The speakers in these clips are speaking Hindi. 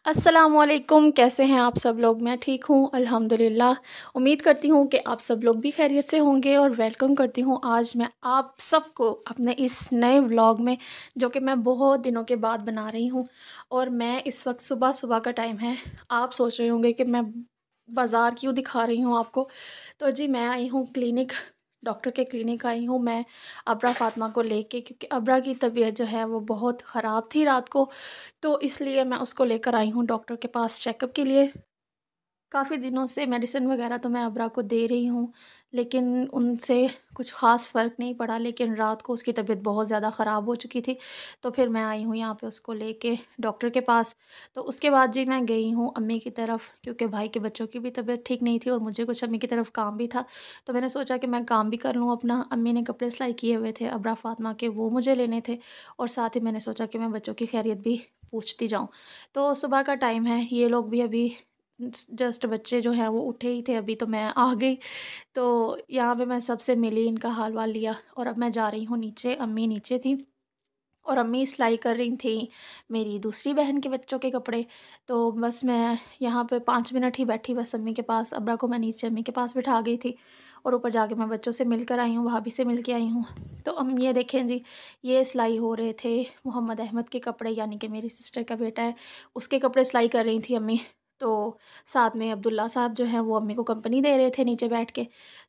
अस्सलामुअलैकुम, कैसे हैं आप सब लोग। मैं ठीक हूँ अल्हम्दुलिल्लाह। उम्मीद करती हूँ कि आप सब लोग भी खैरियत से होंगे और वेलकम करती हूँ आज मैं आप सबको अपने इस नए व्लॉग में, जो कि मैं बहुत दिनों के बाद बना रही हूँ। और मैं इस वक्त सुबह सुबह का टाइम है। आप सोच रहे होंगे कि मैं बाज़ार क्यों दिखा रही हूँ आपको। तो जी मैं आई हूँ क्लिनिक, डॉक्टर के क्लिनिक आई हूँ मैं अबरा फ़ातिमा को लेके, क्योंकि अबरा की तबीयत जो है वो बहुत ख़राब थी रात को। तो इसलिए मैं उसको लेकर आई हूँ डॉक्टर के पास चेकअप के लिए। काफ़ी दिनों से मेडिसिन वग़ैरह तो मैं अबरा को दे रही हूँ, लेकिन उनसे कुछ ख़ास फ़र्क नहीं पड़ा। लेकिन रात को उसकी तबीयत बहुत ज़्यादा ख़राब हो चुकी थी, तो फिर मैं आई हूँ यहाँ पे उसको लेके डॉक्टर के पास। तो उसके बाद जी मैं गई हूँ अम्मी की तरफ, क्योंकि भाई के बच्चों की भी तबीयत ठीक नहीं थी और मुझे कुछ अम्मी की तरफ काम भी था। तो मैंने सोचा कि मैं काम भी कर लूँ अपना। अम्मी ने कपड़े सिलाई किए हुए थे अबरा फ़ातिमा के, वो मुझे लेने थे, और साथ ही मैंने सोचा कि मैं बच्चों की खैरियत भी पूछती जाऊँ। तो सुबह का टाइम है, ये लोग भी अभी जस्ट बच्चे जो हैं वो उठे ही थे अभी, तो मैं आ गई। तो यहाँ पे मैं सबसे मिली, इनका हाल-वाल लिया और अब मैं जा रही हूँ नीचे। अम्मी नीचे थी और अम्मी सिलाई कर रही थी मेरी दूसरी बहन के बच्चों के कपड़े। तो बस मैं यहाँ पे 5 मिनट ही बैठी बस अम्मी के पास। अब्रा को मैं नीचे अम्मी के पास बिठा गई थी और ऊपर जाके मैं बच्चों से मिल कर आई हूँ, भाभी से मिल के आई हूँ। तो ये देखें जी, ये सिलाई हो रहे थे मोहम्मद अहमद के कपड़े, यानी कि मेरी सिस्टर का बेटा है, उसके कपड़े सिलाई कर रही थी अम्मी। तो साथ में अब्दुल्ला साहब जो हैं वो अम्मी को कंपनी दे रहे थे नीचे बैठ के।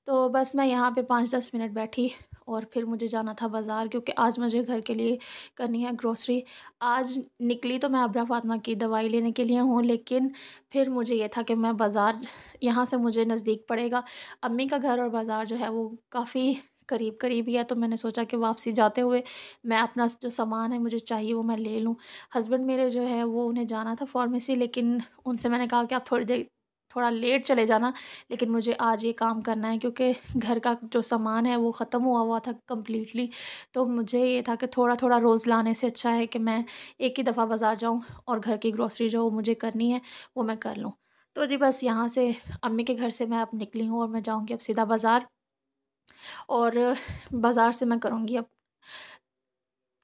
तो बस मैं यहाँ पे 5-10 मिनट बैठी और फिर मुझे जाना था बाज़ार, क्योंकि आज मुझे घर के लिए करनी है ग्रोसरी। आज निकली तो मैं अबरा फ़ातिमा की दवाई लेने के लिए हूँ, लेकिन फिर मुझे ये था कि मैं बाज़ार, यहाँ से मुझे नज़दीक पड़ेगा। अम्मी का घर और बाज़ार जो है वो काफ़ी करीब-करीब ही है, तो मैंने सोचा कि वापसी जाते हुए मैं अपना जो सामान है मुझे चाहिए वो मैं ले लूँ। हस्बैंड मेरे जो हैं वो, उन्हें जाना था फ़ार्मेसी, लेकिन उनसे मैंने कहा कि आप थोड़ा लेट चले जाना, लेकिन मुझे आज ये काम करना है, क्योंकि घर का जो सामान है वो ख़त्म हुआ हुआ था कंप्लीटली। तो मुझे ये था कि थोड़ा-थोड़ा रोज़ लाने से अच्छा है कि मैं एक ही दफ़ा बाज़ार जाऊँ और घर की ग्रोसरी जो मुझे करनी है वो मैं कर लूँ। तो जी बस यहाँ से अम्मी के घर से मैं अब निकली हूँ और मैं जाऊँगी अब सीधा बाज़ार, और बाज़ार से मैं करूँगी अब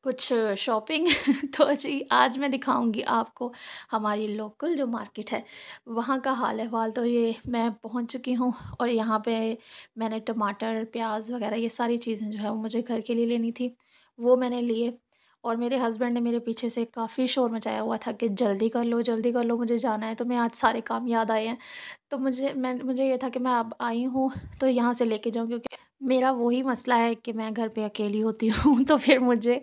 कुछ शॉपिंग। तो जी आज मैं दिखाऊँगी आपको हमारी लोकल जो मार्केट है, वहाँ का हाल-अहवाल। तो ये मैं पहुँच चुकी हूँ और यहाँ पे मैंने टमाटर, प्याज़ वग़ैरह ये सारी चीज़ें जो है वो मुझे घर के लिए लेनी थी, वो मैंने लिए। और मेरे हस्बैंड ने मेरे पीछे से काफ़ी शोर मचाया हुआ था कि जल्दी कर लो, मुझे जाना है। तो मैं आज सारे काम याद आए हैं। तो मुझे ये था कि मैं अब आई हूँ तो यहाँ से लेके जाऊँ, क्योंकि मेरा वही मसला है कि मैं घर पे अकेली होती हूँ तो फिर मुझे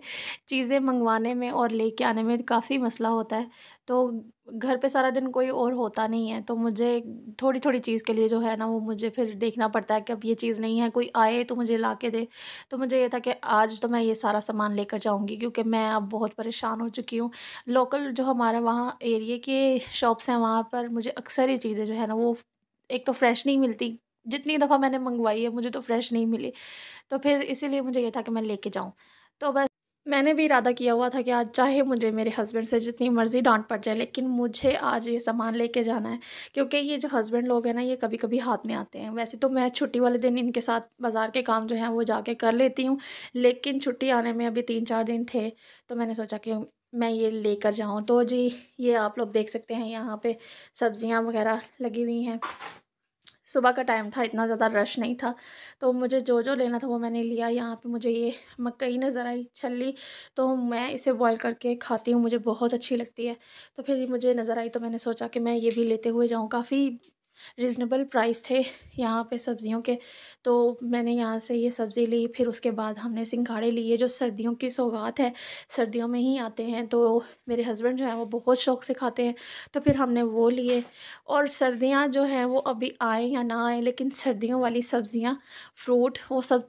चीज़ें मँगवाने में और लेके आने में काफ़ी मसला होता है। तो घर पे सारा दिन कोई और होता नहीं है, तो मुझे थोड़ी-थोड़ी चीज़ के लिए जो है ना वो मुझे फिर देखना पड़ता है कि अब ये चीज़ नहीं है, कोई आए तो मुझे ला के दे। तो मुझे ये था कि आज तो मैं ये सारा सामान लेकर जाऊँगी, क्योंकि मैं अब बहुत परेशान हो चुकी हूँ। लोकल जो हमारे वहाँ एरिये के शॉप्स हैं वहाँ पर मुझे अक्सर ये चीज़ें जो है ना वो एक तो फ्रेश नहीं मिलती, जितनी दफ़ा मैंने मँगवाई है मुझे तो फ्रेश नहीं मिली। तो फिर इसीलिए मुझे ये था कि मैं लेके जाऊँ। तो बस मैंने भी इरादा किया हुआ था कि आज चाहे मुझे मेरे हस्बैंड से जितनी मर्ज़ी डाँट पड़ जाए, लेकिन मुझे आज ये सामान लेके जाना है। क्योंकि ये जो हस्बैंड लोग हैं ना, ये कभी-कभी हाथ में आते हैं। वैसे तो मैं छुट्टी वाले दिन इनके साथ बाज़ार के काम जो हैं वो जाके कर लेती हूँ, लेकिन छुट्टी आने में अभी 3-4 दिन थे, तो मैंने सोचा कि मैं ये लेकर जाऊँ। तो जी, ये आप लोग देख सकते हैं यहाँ पे सब्ज़ियाँ वग़ैरह लगी हुई हैं। सुबह का टाइम था, इतना ज़्यादा रश नहीं था, तो मुझे जो-जो लेना था वो मैंने लिया। यहाँ पे मुझे ये मकई नज़र आई, छल्ली, तो मैं इसे बॉयल करके खाती हूँ, मुझे बहुत अच्छी लगती है। तो फिर ये मुझे नज़र आई तो मैंने सोचा कि मैं ये भी लेते हुए जाऊँ। काफ़ी रीज़नेबल प्राइस थे यहाँ पे सब्ज़ियों के, तो मैंने यहाँ से ये सब्ज़ी ली। फिर उसके बाद हमने सिंघाड़े लिए, जो सर्दियों की सौगात है, सर्दियों में ही आते हैं, तो मेरे हस्बैंड जो हैं वो बहुत शौक़ से खाते हैं, तो फिर हमने वो लिए। और सर्दियाँ जो हैं वो अभी आएँ या ना आएँ, लेकिन सर्दियों वाली सब्ज़ियाँ, फ्रूट, वो सब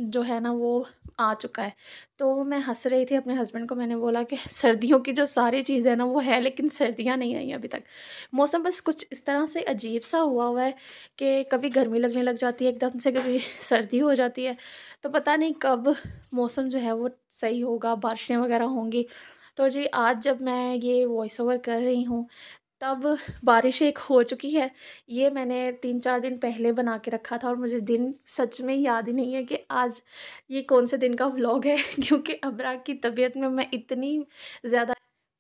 जो है ना वो आ चुका है। तो मैं हँस रही थी अपने हस्बैंड को, मैंने बोला कि सर्दियों की जो सारी चीज़ें हैं ना वो है, लेकिन सर्दियाँ नहीं आई अभी तक। मौसम बस कुछ इस तरह से अजीब-सा हुआ है कि कभी गर्मी लगने लग जाती है एकदम से, कभी सर्दी हो जाती है। तो पता नहीं कब मौसम जो है वो सही होगा, बारिशें वग़ैरह होंगी। तो जी आज जब मैं ये वॉइस ओवर कर रही हूँ, तब बारिश एक हो चुकी है। ये मैंने 3-4 दिन पहले बना के रखा था और मुझे दिन सच में याद ही नहीं है कि आज ये कौन से दिन का व्लॉग है क्योंकि अबरा की तबीयत में मैं इतनी ज़्यादा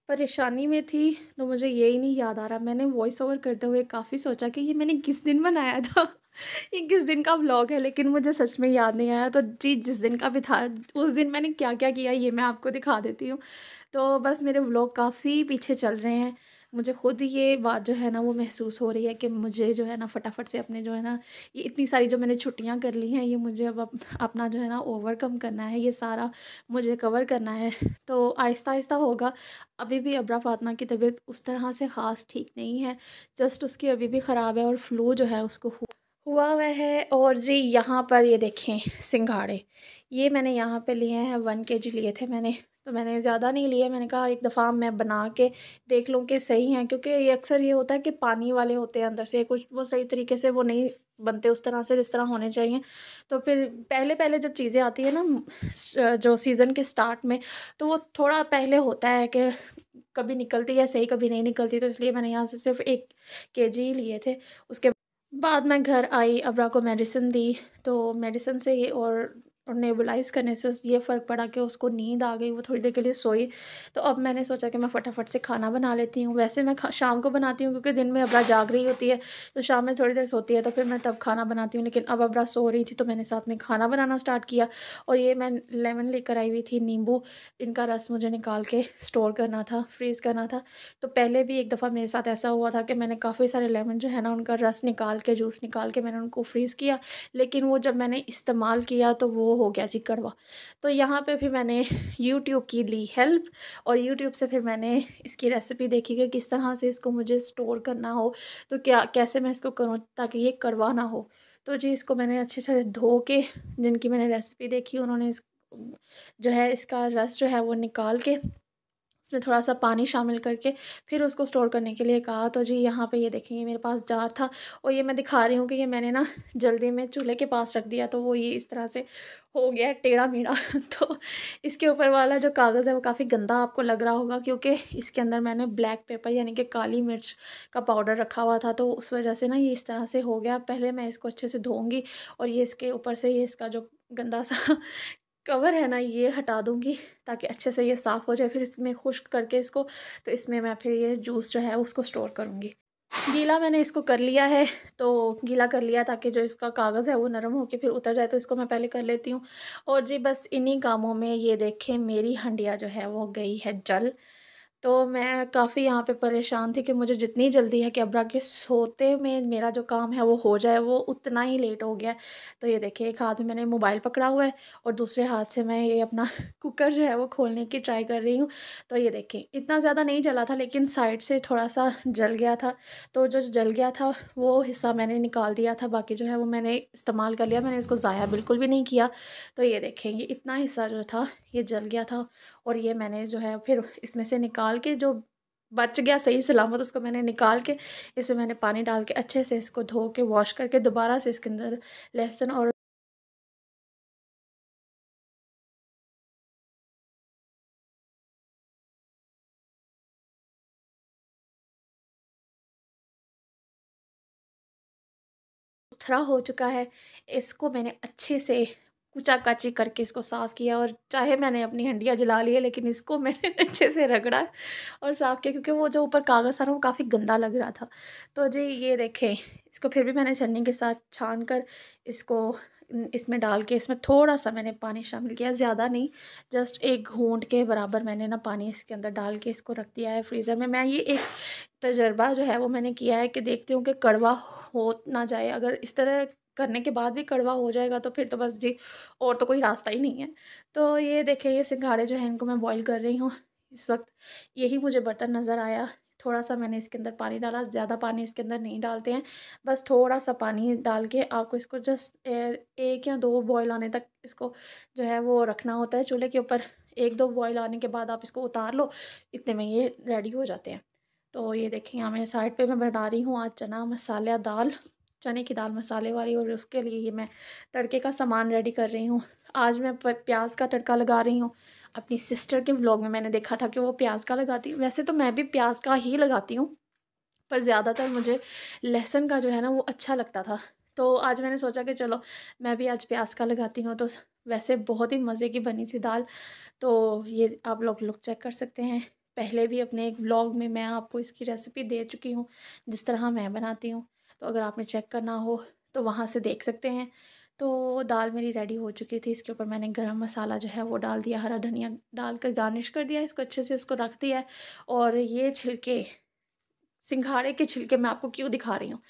परेशानी में थी, तो मुझे यही नहीं याद आ रहा। मैंने वॉइस ओवर करते हुए काफ़ी सोचा कि ये मैंने किस दिन बनाया था ये किस दिन का व्लॉग है, लेकिन मुझे सच में याद नहीं आया। तो जी, जिस दिन का भी था, उस दिन मैंने क्या-क्या किया ये मैं आपको दिखा देती हूँ। तो बस मेरे व्लॉग काफ़ी पीछे चल रहे हैं। मुझे खुद ये बात जो है ना वो महसूस हो रही है कि मुझे जो है ना फटाफट से अपने जो है ना ये इतनी सारी जो मैंने छुट्टियाँ कर ली हैं, ये मुझे अब अपना जो है ना ओवरकम करना है, ये सारा मुझे कवर करना है। तो आहिस्ता-आहिस्ता होगा। अभी भी अबरा फ़ातिमा की तबीयत उस तरह से ख़ास ठीक नहीं है, जस्ट उसकी अभी भी ख़राब है और फ्लू जो है उसको हुआ हुआ है। और जी यहाँ पर ये देखें सिंघाड़े, ये मैंने यहाँ पे लिए हैं, 1 केजी लिए थे मैंने। तो मैंने ज़्यादा नहीं लिए, मैंने कहा एक दफ़ा मैं बना के देख लूँ कि सही हैं, क्योंकि ये अक्सर ये होता है कि पानी वाले होते हैं अंदर से, कुछ वो सही तरीके से वो नहीं बनते उस तरह से जिस तरह होने चाहिए। तो फिर पहले-पहले जब चीज़ें आती हैं ना जो सीज़न के स्टार्ट में, तो वो थोड़ा पहले होता है कि कभी निकलती है सही, कभी नहीं निकलती। तो इसलिए मैंने यहाँ से सिर्फ़ 1 केजी ही लिए थे। उसके बाद मैं घर आई, अबरा को मेडिसिन दी, तो मेडिसिन से ये और नेबुलाइज़ करने से ये फ़र्क पड़ा कि उसको नींद आ गई, वो थोड़ी देर के लिए सोई। तो अब मैंने सोचा कि मैं फटाफट से खाना बना लेती हूँ। वैसे मैं शाम को बनाती हूँ, क्योंकि दिन में अबरा जाग रही होती है, तो शाम में थोड़ी देर सोती है, तो फिर मैं तब खाना बनाती हूँ। लेकिन अब अबरा सो रही थी, तो मैंने साथ में खाना बनाना स्टार्ट किया। और ये मैं लेमन लेकर आई हुई थी, नींबू, इनका रस मुझे निकाल के स्टोर करना था, फ्रीज़ करना था। तो पहले भी एक दफ़ा मेरे साथ ऐसा हुआ था कि मैंने काफ़ी सारे लेमन जो है ना उनका रस निकाल के, जूस निकाल के मैंने उनको फ्रीज़ किया, लेकिन वो जब मैंने इस्तेमाल किया तो वो हो गया जी कड़वा। तो यहाँ पे फिर मैंने यूट्यूब की ली हेल्प, और यूट्यूब से फिर मैंने इसकी रेसिपी देखी कि किस तरह से इसको मुझे स्टोर करना हो, तो क्या कैसे मैं इसको करूँ ताकि ये कड़वा ना हो। तो जी इसको मैंने अच्छे से धो के, जिनकी मैंने रेसिपी देखी उन्होंने इस जो है इसका रस जो है वो निकाल के उसमें थोड़ा-सा पानी शामिल करके फिर उसको स्टोर करने के लिए कहा। तो जी यहाँ पे ये देखिए, ये मेरे पास जार था, और ये मैं दिखा रही हूँ कि ये मैंने ना जल्दी में चूल्हे के पास रख दिया, तो वो ये इस तरह से हो गया है टेढ़ा-मेढ़ा तो इसके ऊपर वाला जो कागज़ है वो काफ़ी गंदा आपको लग रहा होगा, क्योंकि इसके अंदर मैंने ब्लैक पेपर यानी कि काली मिर्च का पाउडर रखा हुआ था, तो उस वजह से ना ये इस तरह से हो गया। पहले मैं इसको अच्छे से धोऊँगी, और ये इसके ऊपर से ये इसका जो गंदा-सा कवर है ना ये हटा दूँगी, ताकि अच्छे से ये साफ़ हो जाए। फिर इसमें खुश्क करके इसको, तो इसमें मैं फिर ये जूस जो है उसको स्टोर करूँगी। गीला मैंने इसको कर लिया है, तो गीला कर लिया ताकि जो इसका कागज़ है वो नरम होके फिर उतर जाए, तो इसको मैं पहले कर लेती हूँ। और जी बस इन्हीं कामों में ये देखें मेरी हंडिया जो है वो गई है जल। तो मैं काफ़ी यहाँ पे परेशान थी कि मुझे जितनी जल्दी है कि अब्रा के सोते में मेरा जो काम है वो हो जाए, वो उतना ही लेट हो गया है। तो ये देखिए, एक हाथ में मैंने मोबाइल पकड़ा हुआ है, और दूसरे हाथ से मैं ये अपना कुकर जो है वो खोलने की ट्राई कर रही हूँ। तो ये देखें, इतना ज़्यादा नहीं जला था, लेकिन साइड से थोड़ा-सा जल गया था। तो जो जल गया था वो हिस्सा मैंने निकाल दिया था, बाकी जो है वो मैंने इस्तेमाल कर लिया, मैंने इसको ज़ाया बिल्कुल भी नहीं किया। तो ये देखें, ये इतना हिस्सा जो था ये जल गया था, और ये मैंने जो है फिर इसमें से निकाल के, जो बच गया सही सलामत, उसको मैंने निकाल के इसमें मैंने पानी डाल के अच्छे से इसको धो के वॉश करके दोबारा से इसके अंदर लहसुन और थोड़ा हो चुका है। इसको मैंने अच्छे से कुचा-काची करके इसको साफ़ किया, और चाहे मैंने अपनी हंडिया जला ली है, लेकिन इसको मैंने अच्छे से रगड़ा और साफ़ किया, क्योंकि वो जो ऊपर कागज़ था ना वो काफ़ी गंदा लग रहा था। तो जी ये देखें, इसको फिर भी मैंने छन्नी के साथ छान कर इसको इसमें डाल के, इसमें थोड़ा-सा मैंने पानी शामिल किया, ज़्यादा नहीं, जस्ट 1 घूँट के बराबर मैंने ना पानी इसके अंदर डाल के इसको रख दिया है फ्रीज़र में। मैं ये एक तजर्बा जो है वो मैंने किया है कि देखती हूँ कि कड़वा हो ना जाए। अगर इस तरह करने के बाद भी कड़वा हो जाएगा तो फिर तो बस जी, और तो कोई रास्ता ही नहीं है। तो ये देखें, ये सिंघाड़े जो हैं इनको मैं बॉईल कर रही हूँ इस वक़्त। यही मुझे बर्तन नज़र आया। थोड़ा-सा मैंने इसके अंदर पानी डाला, ज़्यादा पानी इसके अंदर नहीं डालते हैं। बस थोड़ा-सा पानी डाल के आपको इसको जस्ट 1 या 2 बॉयल आने तक इसको जो है वो रखना होता है चूल्हे के ऊपर। 1-2 बॉयल आने के बाद आप इसको उतार लो, इतने में ये रेडी हो जाते हैं। तो ये देखिए, यहाँ मैं साइड पे मैं बना रही हूँ आज चना मसाला दाल, चने की दाल मसाले वाली, और उसके लिए ये मैं तड़के का सामान रेडी कर रही हूँ। आज मैं प्याज का तड़का लगा रही हूँ। अपनी सिस्टर के व्लॉग में मैंने देखा था कि वो प्याज का लगाती है, वैसे तो मैं भी प्याज का ही लगाती हूँ, पर ज़्यादातर मुझे लहसुन का जो है ना वो अच्छा लगता था। तो आज मैंने सोचा कि चलो मैं भी आज प्याज का लगाती हूँ, तो वैसे बहुत ही मज़े की बनी थी दाल। तो ये आप लोग चेक कर सकते हैं। पहले भी अपने एक व्लॉग में मैं आपको इसकी रेसिपी दे चुकी हूँ, जिस तरह मैं बनाती हूँ। तो अगर आपने चेक करना हो तो वहाँ से देख सकते हैं। तो दाल मेरी रेडी हो चुकी थी। इसके ऊपर मैंने गरम मसाला जो है वो डाल दिया, हरा धनिया डालकर गार्निश कर दिया, इसको अच्छे से उसको रख दिया है। और ये छिलके, सिंघाड़े के छिलके मैं आपको क्यों दिखा रही हूँ,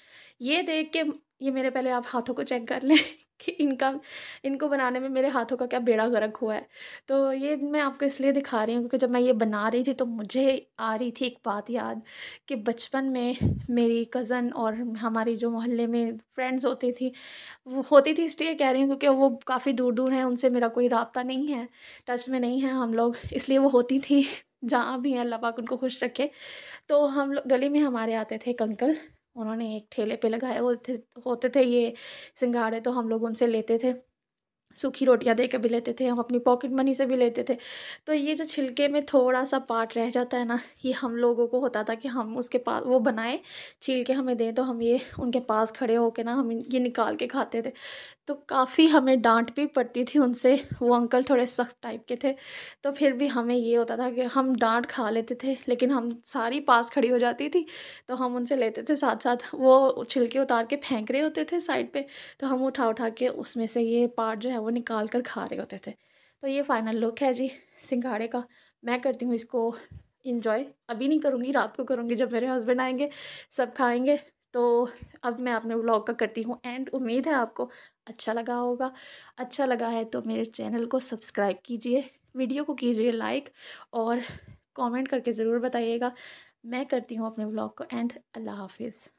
ये देख के ये मेरे पहले आप हाथों को चेक कर लें कि इनको बनाने में मेरे हाथों का क्या बेड़ा गर्क हुआ है। तो ये मैं आपको इसलिए दिखा रही हूँ क्योंकि जब मैं ये बना रही थी तो मुझे आ रही थी एक बात याद कि बचपन में मेरी कज़न और हमारी जो मोहल्ले में फ्रेंड्स होती थी, वो होती थी इसलिए कह रही हूँ क्योंकि वो काफ़ी दूर दूर हैं, उनसे मेरा कोई राब्ता नहीं है, टच में नहीं है हम लोग, इसलिए वो होती थी जहाँ भी हैं अल्लाह पाक उनको खुश रखे। तो हम लोग गली में हमारे आते थे एक अंकल, उन्होंने एक ठेले पे लगाए होते थे ये सिंघाड़े, तो हम लोग उनसे लेते थे, सूखी रोटियां दे के भी लेते थे, हम अपनी पॉकेट मनी से भी लेते थे। तो ये जो छिलके में थोड़ा-सा पार्ट रह जाता है ना, ये हम लोगों को होता था कि हम उसके पास वो बनाएँ, छील के हमें दें, तो हम ये उनके पास खड़े होके ना हम ये निकाल के खाते थे। तो काफ़ी हमें डाँट भी पड़ती थी उनसे, वो अंकल थोड़े सख्त टाइप के थे। तो फिर भी हमें ये होता था कि हम डाँट खा लेते थे, लेकिन हम सारी पास खड़ी हो जाती थी, तो हम उनसे लेते थे साथ-साथ। वो छिलके उतार के फेंक रहे होते थे साइड पे, तो हम उठा-उठा के उसमें से ये पार्ट जो है वो निकाल कर खा रहे होते थे। तो ये फाइनल लुक है जी सिंघाड़े का। मैं करती हूँ इसको एन्जॉय, अभी नहीं करूँगी, रात को करूँगी जब मेरे हस्बैंड आएँगे, सब खाएँगे। तो अब मैं अपने व्लॉग का करती हूँ एंड। उम्मीद है आपको अच्छा लगा होगा। अच्छा लगा है तो मेरे चैनल को सब्सक्राइब कीजिए, वीडियो को कीजिए लाइक और कमेंट करके ज़रूर बताइएगा। मैं करती हूँ अपने व्लॉग को एंड। अल्लाह हाफ़िज़।